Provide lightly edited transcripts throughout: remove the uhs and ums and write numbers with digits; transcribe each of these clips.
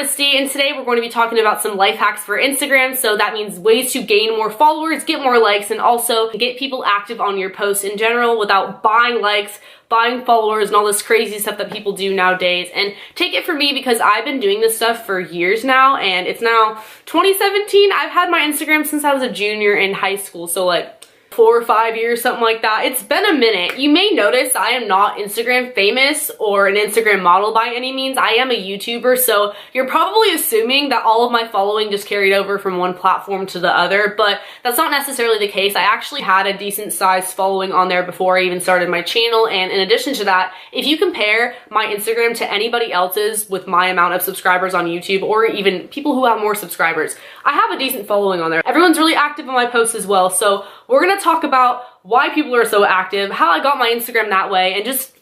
Christy, and today we're going to be talking about some life hacks for Instagram. So that means ways to gain more followers, get more likes, and also get people active on your posts in general without buying likes, buying followers, and all this crazy stuff that people do nowadays. And take it from me because I've been doing this stuff for years now, and it's now 2017. I've had my Instagram since I was a junior in high school, so like 4 or 5 years, something like that. It's been a minute. You may notice I am not Instagram famous or an Instagram model by any means. I am a YouTuber, so you're probably assuming that all of my following just carried over from one platform to the other, but that's not necessarily the case. I actually had a decent sized following on there before I even started my channel, and in addition to that, if you compare my Instagram to anybody else's with my amount of subscribers on YouTube, or even people who have more subscribers, I have a decent following on there. Everyone's really active on my posts as well, so we're gonna talk about why people are so active, how I got my Instagram that way, and just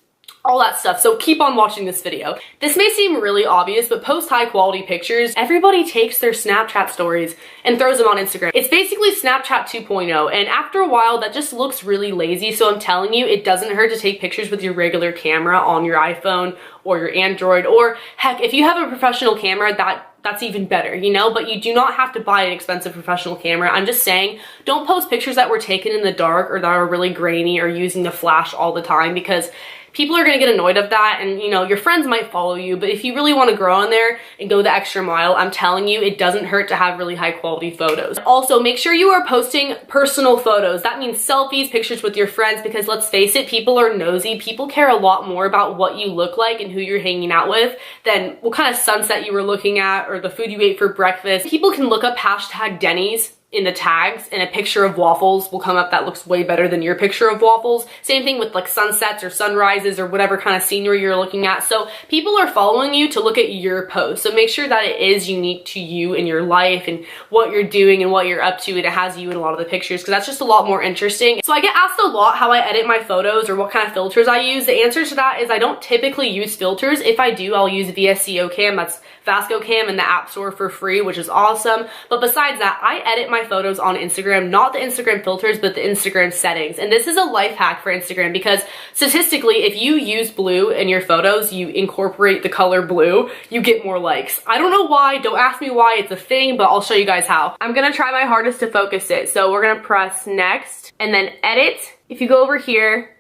all that stuff. So keep on watching this video. This may seem really obvious, but post high quality pictures. Everybody takes their Snapchat stories and throws them on Instagram. It's basically Snapchat 2.0, and after a while that just looks really lazy. So I'm telling you, it doesn't hurt to take pictures with your regular camera on your iPhone or your Android, or heck, if you have a professional camera, that's even better, you know, but you do not have to buy an expensive professional camera. I'm just saying, don't post pictures that were taken in the dark or that are really grainy or using the flash all the time, because people are gonna get annoyed of that, and you know, your friends might follow you, but if you really wanna grow on there and go the extra mile, I'm telling you, it doesn't hurt to have really high quality photos. Also, make sure you are posting personal photos. That means selfies, pictures with your friends, because let's face it, people are nosy. People care a lot more about what you look like and who you're hanging out with than what kind of sunset you were looking at or the food you ate for breakfast. People can look up hashtag Denny's in the tags, and a picture of waffles will come up that looks way better than your picture of waffles. Same thing with like sunsets or sunrises or whatever kind of scenery you're looking at. So people are following you to look at your post. So make sure that it is unique to you and your life and what you're doing and what you're up to, and it has you in a lot of the pictures, because that's just a lot more interesting. So I get asked a lot how I edit my photos or what kind of filters I use. The answer to that is I don't typically use filters. If I do, I'll use VSCO Cam. That's Vasco Cam in the App Store for free, which is awesome. But besides that, I edit my photos on Instagram, not the Instagram filters, but the Instagram settings. And this is a life hack for Instagram, because statistically, if you use blue in your photos, you incorporate the color blue, you get more likes. I don't know why, don't ask me why, it's a thing, but I'll show you guys how. I'm gonna try my hardest to focus it. So we're gonna press next and then edit. If you go over here,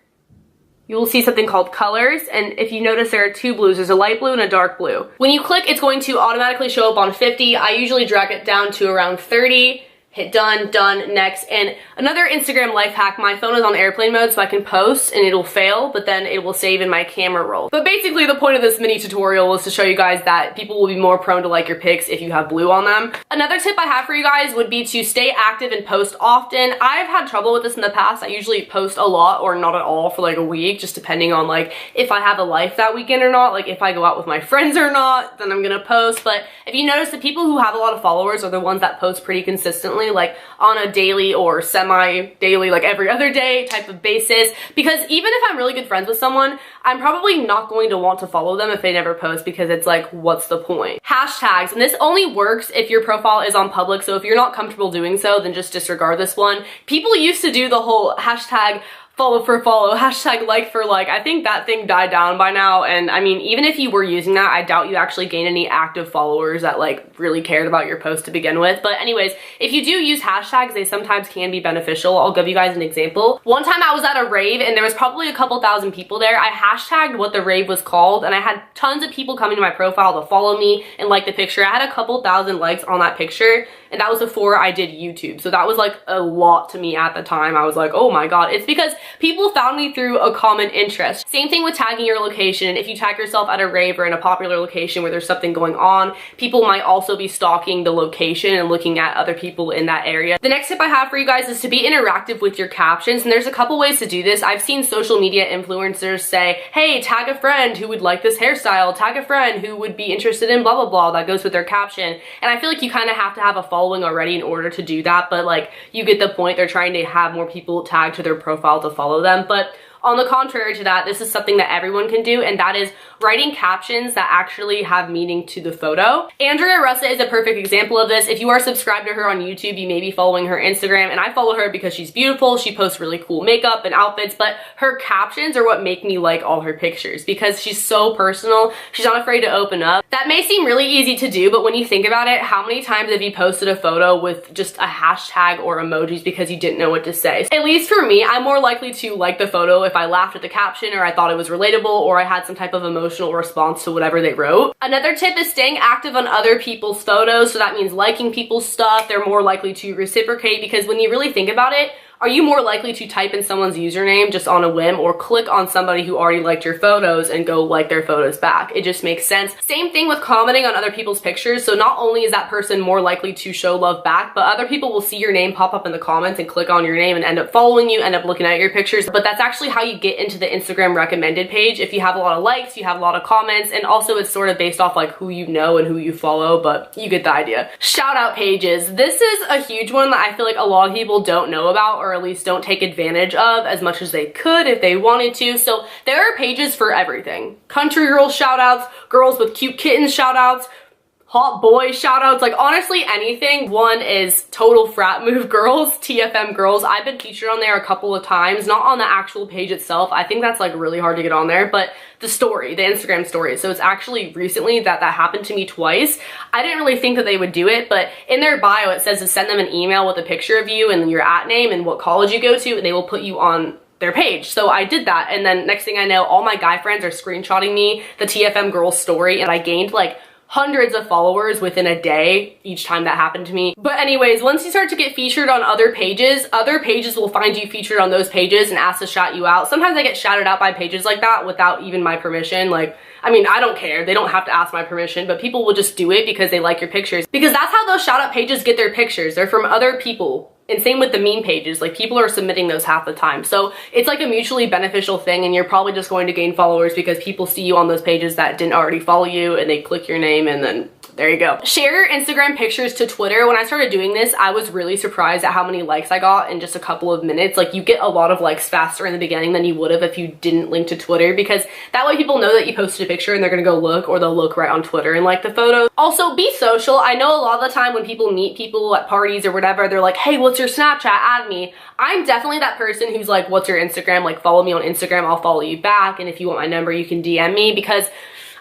you will see something called colors, and if you notice there are two blues, there's a light blue and a dark blue. When you click, it's going to automatically show up on 50. I usually drag it down to around 30. Hit done, done, next. And another Instagram life hack, my phone is on airplane mode so I can post and it'll fail, but then it will save in my camera roll. But basically the point of this mini tutorial was to show you guys that people will be more prone to like your pics if you have blue on them. Another tip I have for you guys would be to stay active and post often. I've had trouble with this in the past. I usually post a lot or not at all for like a week, just depending on like if I have a life that weekend or not, like if I go out with my friends or not, then I'm gonna post. But if you notice, the people who have a lot of followers are the ones that post pretty consistently, like on a daily or semi-daily, like every other day type of basis, because even if I'm really good friends with someone, I'm probably not going to want to follow them if they never post, because it's like, what's the point? Hashtags, and this only works if your profile is on public, so if you're not comfortable doing so, then just disregard this one. People used to do the whole hashtag follow for follow, hashtag like for like. I think that thing died down by now, and I mean, even if you were using that, I doubt you actually gained any active followers that like really cared about your post to begin with. But anyways, if you do use hashtags, they sometimes can be beneficial. I'll give you guys an example. One time I was at a rave and there was probably a couple thousand people there. I hashtagged what the rave was called, and I had tons of people coming to my profile to follow me and like the picture. I had a couple thousand likes on that picture, and that was before I did YouTube. So that was like a lot to me at the time. I was like, oh my god. It's because people found me through a common interest. Same thing with tagging your location. If you tag yourself at a rave or in a popular location where there's something going on, people might also be stalking the location and looking at other people in that area. The next tip I have for you guys is to be interactive with your captions, and there's a couple ways to do this. I've seen social media influencers say, hey, tag a friend who would like this hairstyle, tag a friend who would be interested in blah blah blah, that goes with their caption. And I feel like you kind of have to have a following already in order to do that, but like, you get the point. They're trying to have more people tagged to their profile to follow them. But on the contrary to that, this is something that everyone can do, and that is writing captions that actually have meaning to the photo. Andrea Russa is a perfect example of this. If you are subscribed to her on YouTube, you may be following her Instagram, and I follow her because she's beautiful. She posts really cool makeup and outfits, but her captions are what make me like all her pictures because she's so personal. She's not afraid to open up. That may seem really easy to do, but when you think about it, how many times have you posted a photo with just a hashtag or emojis because you didn't know what to say? At least for me, I'm more likely to like the photo if I laughed at the caption or I thought it was relatable or I had some type of emotional response to whatever they wrote. Another tip is staying active on other people's photos. So that means liking people's stuff. They're more likely to reciprocate because when you really think about it, are you more likely to type in someone's username just on a whim or click on somebody who already liked your photos and go like their photos back? It just makes sense. Same thing with commenting on other people's pictures. So not only is that person more likely to show love back, but other people will see your name pop up in the comments and click on your name and end up following you, end up looking at your pictures. But that's actually how you get into the Instagram recommended page. If you have a lot of likes, you have a lot of comments, and also it's sort of based off like who you know and who you follow, but you get the idea. Shout out pages. This is a huge one that I feel like a lot of people don't know about, or at least don't take advantage of as much as they could if they wanted to. So there are pages for everything. Country girl shout outs, girls with cute kittens shout outs, hot boy shout outs, like honestly anything. One is Total Frat Move Girls, TFM Girls. I've been featured on there a couple of times, not on the actual page itself. I think that's like really hard to get on there, but the story, the Instagram story. So it's actually recently that happened to me twice. I didn't really think that they would do it, but in their bio it says to send them an email with a picture of you and your @name and what college you go to, and they will put you on their page. So I did that, and then next thing I know, all my guy friends are screenshotting me the TFM Girls story, and I gained like hundreds of followers within a day each time that happened to me. But anyways, once you start to get featured on other pages will find you featured on those pages and ask to shout you out. Sometimes I get shouted out by pages like that without even my permission. Like, I mean, I don't care. They don't have to ask my permission, but people will just do it because they like your pictures. Because that's how those shout out pages get their pictures. They're from other people. And same with the meme pages, like people are submitting those half the time. So it's like a mutually beneficial thing, and you're probably just going to gain followers because people see you on those pages that didn't already follow you and they click your name, and then there you go. Share your Instagram pictures to Twitter. When I started doing this, I was really surprised at how many likes I got in just a couple of minutes. Like, you get a lot of likes faster in the beginning than you would have if you didn't link to Twitter, because that way people know that you posted a picture and they're gonna go look, or they'll look right on Twitter and like the photo. Also, be social. I know a lot of the time when people meet people at parties or whatever, they're like, hey, what's your Snapchat? Add me. I'm definitely that person who's like, what's your Instagram? Like, follow me on Instagram, I'll follow you back. And if you want my number, you can DM me, because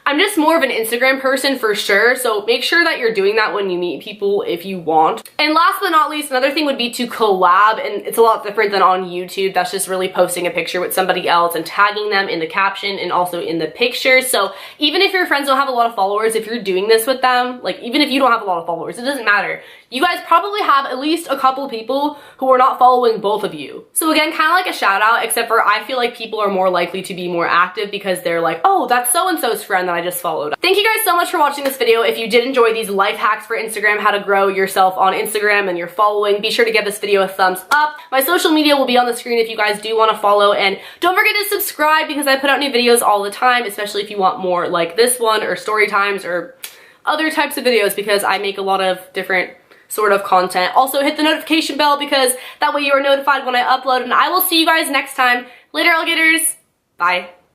I'm just more of an Instagram person for sure, so make sure that you're doing that when you meet people if you want. And last but not least, another thing would be to collab, and it's a lot different than on YouTube. That's just really posting a picture with somebody else and tagging them in the caption and also in the picture. So even if your friends don't have a lot of followers, if you're doing this with them, like even if you don't have a lot of followers, it doesn't matter. You guys probably have at least a couple people who are not following both of you. So again, kind of like a shout out, except for I feel like people are more likely to be more active because they're like, oh, that's so-and-so's friend that I just followed. Thank you guys so much for watching this video. If you did enjoy these life hacks for Instagram, how to grow yourself on Instagram and your following, be sure to give this video a thumbs up. My social media will be on the screen if you guys do want to follow, and don't forget to subscribe because I put out new videos all the time, especially if you want more like this one or story times or other types of videos, because I make a lot of different sort of content. Also hit the notification bell because that way you are notified when I upload, and I will see you guys next time. Later, alligators. Bye.